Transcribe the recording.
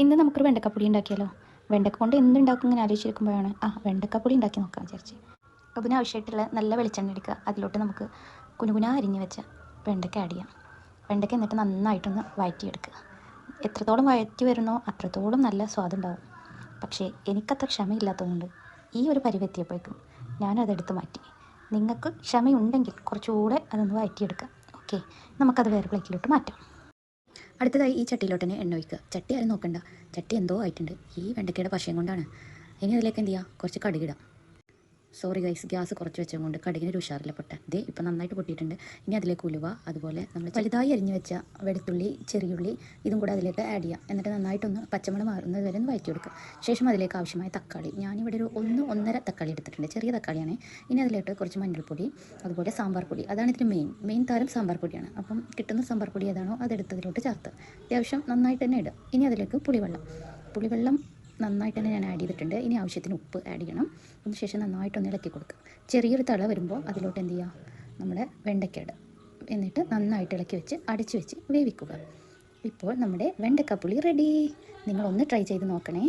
ഇന്ന് നമുക്കൊരു വെണ്ടക്കപ്പൊടി ഉണ്ടാക്കിയാലോ? വെണ്ടക്ക കൊണ്ട് എന്തുണ്ടാക്കും ഇങ്ങനെ ആലോചിച്ചിരിക്കുമ്പോഴാണ് വെണ്ടക്കപ്പൊടി ഉണ്ടാക്കി നോക്കാൻ വിചാരിച്ച്. അതിനാവശ്യമായിട്ടുള്ള നല്ല വെളിച്ചെണ്ണ എടുക്കുക. അതിലോട്ട് നമുക്ക് കുനുകുനാ അരിഞ്ഞ് വെച്ച വെണ്ടക്ക ആഡ് ചെയ്യാം. വെണ്ടക്ക എന്നിട്ട് നന്നായിട്ടൊന്ന് വഴറ്റിയെടുക്കുക. എത്രത്തോളം വഴറ്റി വരുന്നോ അത്രത്തോളം നല്ല സ്വാദുണ്ടാവും. പക്ഷേ എനിക്കത്ര ക്ഷമയില്ലാത്തതുകൊണ്ട് ഈ ഒരു പരിവെത്തിയപ്പോഴേക്കും ഞാനതെടുത്ത് മാറ്റി. നിങ്ങൾക്ക് ക്ഷമയുണ്ടെങ്കിൽ കുറച്ചുകൂടെ അതൊന്ന് വഴറ്റിയെടുക്കുക. ഓക്കെ, നമുക്കത് വേറെ പ്ലേറ്റിലോട്ട് മാറ്റാം. അടുത്തതായി ഈ ചട്ടിയിലോട്ട് തന്നെ എണ്ണ ഒഴിക്കുക. ചട്ടി ആരും നോക്കണ്ട, ചട്ടി എന്തോ ആയിട്ടുണ്ട്. ഈ വെണ്ടക്കയുടെ പശയും കൊണ്ടാണ്. ഇനി അതിലേക്ക് എന്ത് ചെയ്യുക, കുറച്ച് കടുകിടാം. സോറി ഗൈസ്, ഗ്യാസ് കുറച്ച് വെച്ചതുകൊണ്ട് കടുകിനൊരു ഉഷാറില്ല പൊട്ടാൻ. ഇതേ ഇപ്പം നന്നായിട്ട് പൊട്ടിയിട്ടുണ്ട്. ഇനി അതിലേക്ക് ഉലുവ, അതുപോലെ നമ്മൾ വലുതായി അരിഞ്ഞ് വെച്ച വെളുത്തുള്ളി, ചെറിയുള്ളി ഇതും കൂടെ അതിലേക്ക് ആഡ് ചെയ്യാം. എന്നിട്ട് നന്നായിട്ടൊന്ന് പച്ചമണം മാറുന്നത് വരെ ഒന്ന് വഴറ്റി കൊടുക്കുക. ശേഷം അതിലേക്ക് ആവശ്യമായ തക്കാളി, ഞാനിവിടെ ഒരു ഒന്നര തക്കാളി എടുത്തിട്ടുണ്ട്, ചെറിയ തക്കാളിയാണ്. ഇനി അതിലേക്ക് കുറച്ച് മഞ്ഞൾപ്പൊടി, അതുപോലെ സാമ്പാർ പൊടി. അതാണ് ഇതിന് മെയിൻ താരം സാമ്പാർ പൊടിയാണ്. അപ്പം കിട്ടുന്ന സാമ്പാർ പൊടി ഏതാണോ അതെടുത്തതിലോട്ട് ചേർത്ത് അത്യാവശ്യം നന്നായിട്ട് തന്നെ ഇടുക. ഇനി അതിലേക്ക് പുളിവെള്ളം നന്നായിട്ട് തന്നെ ഞാൻ ആഡ് ചെയ്തിട്ടുണ്ട്. ഇനി ആവശ്യത്തിന് ഉപ്പ് ആഡ് ചെയ്യണം. അതിനുശേഷം നന്നായിട്ടൊന്ന് ഇളക്കി കൊടുക്കുക. ചെറിയൊരു തള വരുമ്പോൾ അതിലോട്ട് എന്ത് ചെയ്യുക, നമ്മുടെ വെണ്ടയ്ക്ക ഇടുക. എന്നിട്ട് നന്നായിട്ട് ഇളക്കി വെച്ച് അടച്ചു വെച്ച് വേവിക്കുക. ഇപ്പോൾ നമ്മുടെ വെണ്ടക്കപ്പുളി റെഡി. നിങ്ങളൊന്ന് ട്രൈ ചെയ്ത് നോക്കണേ.